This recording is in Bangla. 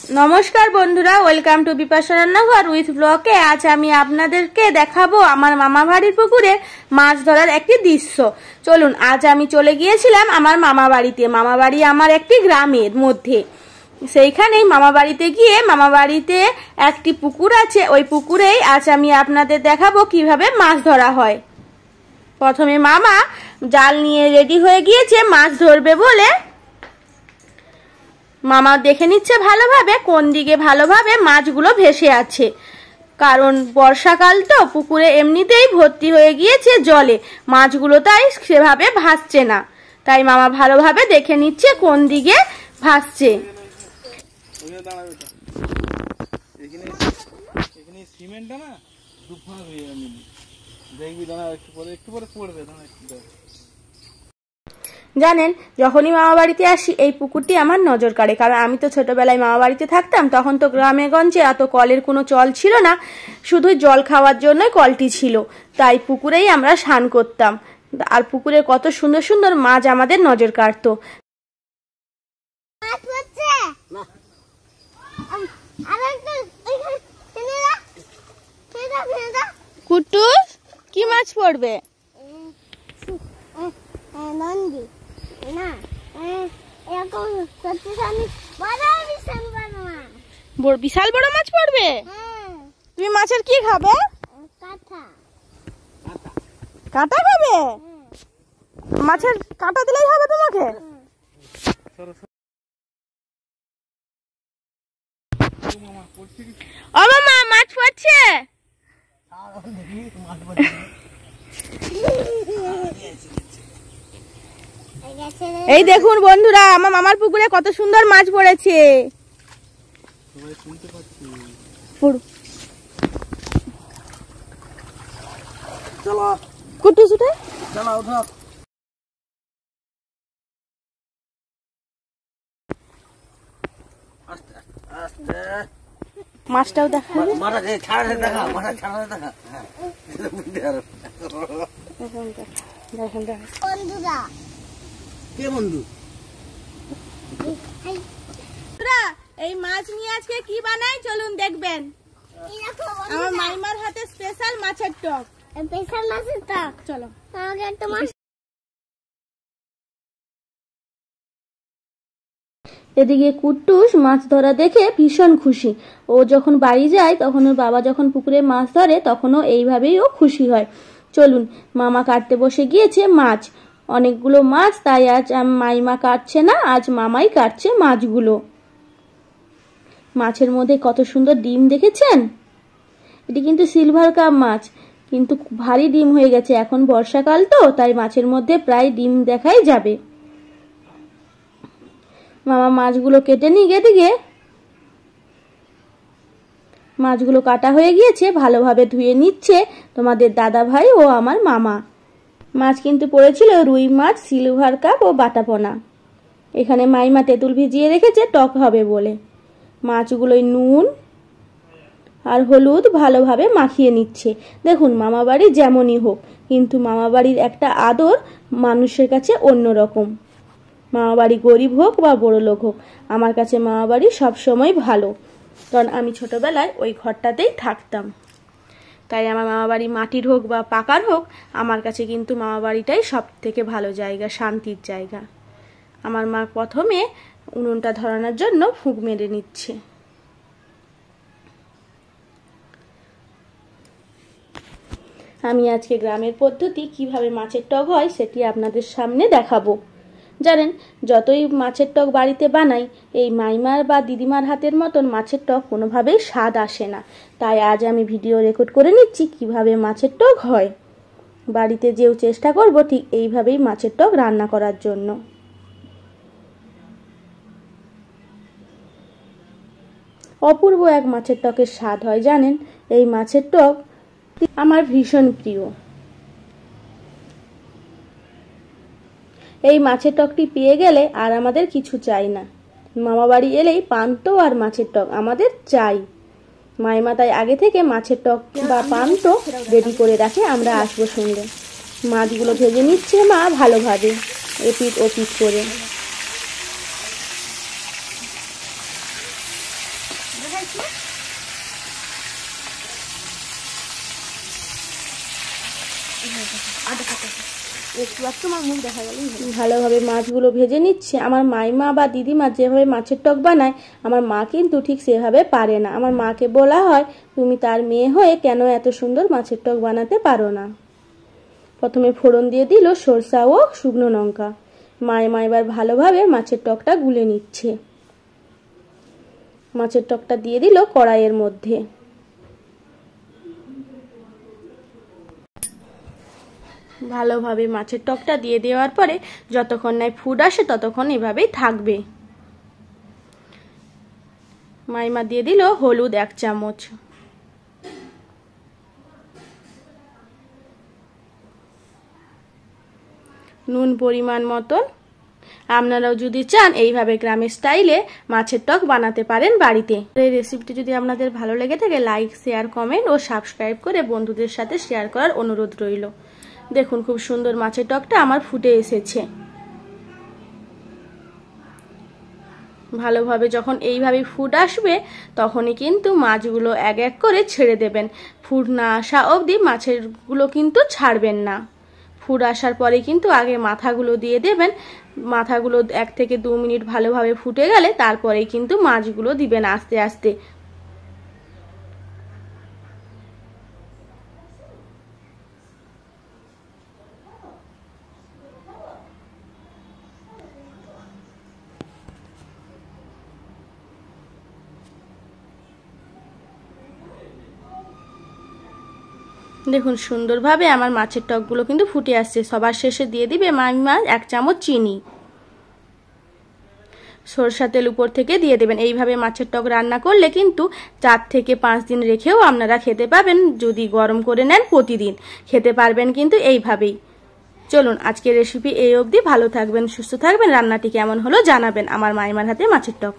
নমস্কার বন্ধুরা, ওয়েলকাম টু বিপাশা রান্নাঘর উইথ ব্লগে। আজ আমি আপনাদেরকে দেখাবো আমার মামা বাড়ির পুকুরে মাছ ধরার একটি দৃশ্য। চলুন, আজ আমি চলে গিয়েছিলাম আমার মামা বাড়িতে। মামা বাড়ি আমার একটি গ্রামের মধ্যে। সেইখানেই মামা বাড়িতে গিয়ে মামা বাড়িতে একটি পুকুর আছে, ওই পুকুরেই আজ আমি আপনাদের দেখাবো কিভাবে মাছ ধরা হয়। প্রথমে মামা জাল নিয়ে রেডি হয়ে গিয়েছে মাছ ধরবে বলে। মামা দেখে নিচ্ছে ভালোভাবে কোন দিকে ভালোভাবে মাছগুলো ভেসে আছে, কারণ বর্ষাকাল তো পুকুরে এমনিতেই ভর্তি হয়ে গিয়েছে জলে, মাছগুলো তাই সেভাবে ভাসছে না। তাই মামা ভালোভাবে দেখে নিচ্ছে কোন দিকে ভাসছে। জানেন, যখনই মামা বাড়িতে আসি এই পুকুরটি আমার নজর কাড়ে, কারণ আমি তো ছোটবেলায় মামা বাড়িতে থাকতাম। তখন তো গ্রামে গঞ্জে এত কলের কোনো জল ছিল না, শুধু জল খাওয়ার জন্যই কলটি ছিল। তাই পুকুরেই আমরা স্নান করতাম, আর পুকুরে কত সুন্দর সুন্দর মাছ আমাদের নজর কাড়তো। কুট্টুস, কি মাছ পড়বে? বিশাল বড় মাছ পড়বে। তুমি মাছের কি খাবে? কাঁটা খাবে? মাছের কাঁটা দিলেই হবে তোমাকে? ও মামা, মাছ পড়ছে। এই দেখুন বন্ধুরা, আমার মামার পুকুরে কত সুন্দর মাছ পড়েছে। মাছটাও দেখা এই মাছ নিয়ে আজকে কি বানাই চলুন দেখবেন। আমার মাইমার হাতে স্পেশাল মাছের টক। স্পেশাল মাছের টক, চলো আমাকে একটা মাছ। এদিকে কুট্টুস মাছ ধরা দেখে ভীষণ খুশি। ও যখন বাড়ি যায় তখন ওর বাবা যখন পুকুরে মাছ ধরে তখনও এইভাবেই ও খুশি হয়। চলুন, মামা কাটতে বসে গিয়েছে মাছ, অনেকগুলো মাছ। তাই আজ মাইমা কাটছে না, আজ মামাই কাটছে মাছগুলো। মাছের মধ্যে কত সুন্দর ডিম দেখেছেন? এটি কিন্তু সিলভার কাপ মাছ, কিন্তু ভারী ডিম হয়ে গেছে। এখন বর্ষাকাল তো, তাই মাছের মধ্যে প্রায় ডিম দেখাই যাবে। মামা মাছগুলো কেটে নিয়ে দিকে মাছগুলো কাটা হয়ে গিয়েছে, ভালোভাবে ধুয়ে নিচ্ছে তোমাদের দাদা ভাই ও আমার মামা। মাছ কিন্তু পড়েছিল রুই মাছ, সিলভার কাপ ও বাটাপোনা। এখানে মাইমা তেঁতুল ভিজিয়ে রেখেছে টক হবে বলে। মাছগুলোই নুন আর হলুদ ভালোভাবে মাখিয়ে নিচ্ছে। দেখুন, মামা বাড়ি যেমনই হোক, কিন্তু মামা বাড়ির একটা আদর মানুষের কাছে অন্যরকম। মামা বাড়ি গরিব হোক বা বড় লোক হোক, আমার কাছে মামা বাড়ি সবসময় ভালো, কারণ আমি ছোটবেলায় ওই ঘরটাতেই থাকতাম। তাই আমার মামা বাড়ি মাটির হোক বা পাকার হোক, আমার কাছে কিন্তু মামা বাড়িটাই সব থেকে ভালো জায়গা, শান্তির জায়গা। আমার মা প্রথমে উনুনটা ধরানোর জন্য ফুঁক মেরে নিচ্ছে। আমি আজকে গ্রামের পদ্ধতি কিভাবে মাছের টক হয় সেটি আপনাদের সামনে দেখাবো। জানেন, যতই মাছের টক বাড়িতে বানাই, এই মাইমার বা দিদিমার হাতের মতন মাছের টক কোনোভাবেই স্বাদ আসে না। তাই আজ আমি ভিডিও রেকর্ড করে নিচ্ছি কিভাবে মাছের টক হয়। বাড়িতে যেও চেষ্টা করব ঠিক এইভাবেই মাছের টক রান্না করার জন্য। অপূর্ব এক মাছের টকের স্বাদ হয়। জানেন, এই মাছের টক আমার ভীষণ প্রিয়। এই মাছের টকটি পেয়ে গেলে আর আমাদের কিছু চাই না। মামা বাড়ি এলেই পান্তো আর মাছের টক আমাদের চাই। মাইমা তাই আগে থেকে মাছের টক বা পান্তো রেডি করে রাখে, আমরা আসবো শুনলে। মাছগুলো ভেজে নিচ্ছে মা ভালোভাবে, এপিট ওপিট করে। দেখাচ্ছি। ভালোভাবে মাছগুলো ভেজে নিচ্ছে। আমার মাইমা বা দিদিমা যেভাবে মাছের টক বানায় আমার মা কিন্তু ঠিক সেভাবে পারে না। আমার মাকে বলা হয় তুমি তার মেয়ে হয়ে কেন এত সুন্দর মাছের টক বানাতে পারো না। প্রথমে ফোড়ন দিয়ে দিল সরষা ও শুকনো লঙ্কা। মাইমা এবার ভালোভাবে মাছের টকটা গুলে নিচ্ছে। মাছের টকটা দিয়ে দিল কড়াইয়ের মধ্যে। ভালোভাবে মাছের টকটা দিয়ে দেওয়ার পরে যতক্ষণ না ফুড আসে ততক্ষণ এভাবেই থাকবে। মাইমা দিয়ে দিল হলুদ 1 চামচ, নুন পরিমাণ মতন। আপনারাও যদি চান এইভাবে গ্রামের স্টাইলে মাছের টক বানাতে পারেন বাড়িতে। এই রেসিপিটি যদি আপনাদের ভালো লেগে থাকে লাইক, শেয়ার, কমেন্ট ও সাবস্ক্রাইব করে বন্ধুদের সাথে শেয়ার করার অনুরোধ রইল। দেখুন খুব সুন্দর মাছের টকটা আমার ফুটে এসেছে। ভালোভাবে যখন এইভাবে ফুট আসবে তখনই কিন্তু মাছগুলো এক এক করে ছেড়ে দেবেন। ফুট না আসা অবধি মাছেরগুলো কিন্তু ছাড়বেন না। ফুট আসার পরে কিন্তু আগে মাথাগুলো দিয়ে দেবেন। মাথাগুলো 1 থেকে 2 মিনিট ভালোভাবে ফুটে গেলে তারপরেই কিন্তু মাছগুলো দিবেন আস্তে আস্তে। দেখুন সুন্দরভাবে আমার মাছের টকগুলো কিন্তু ফুটে আসছে। সবার শেষে দিয়ে দিবে মাইমা 1 চামচ চিনি। সরষা তেল উপর থেকে দিয়ে দেবেন। এইভাবে মাছের টক রান্না করলে কিন্তু 4 থেকে 5 দিন রেখেও আপনারা খেতে পাবেন। যদি গরম করে নেন প্রতিদিন খেতে পারবেন কিন্তু এইভাবেই। চলুন আজকের রেসিপি এই অবধি। ভালো থাকবেন, সুস্থ থাকবেন। রান্নাটি কেমন হলো জানাবেন। আমার মাইমার হাতে মাছের টক।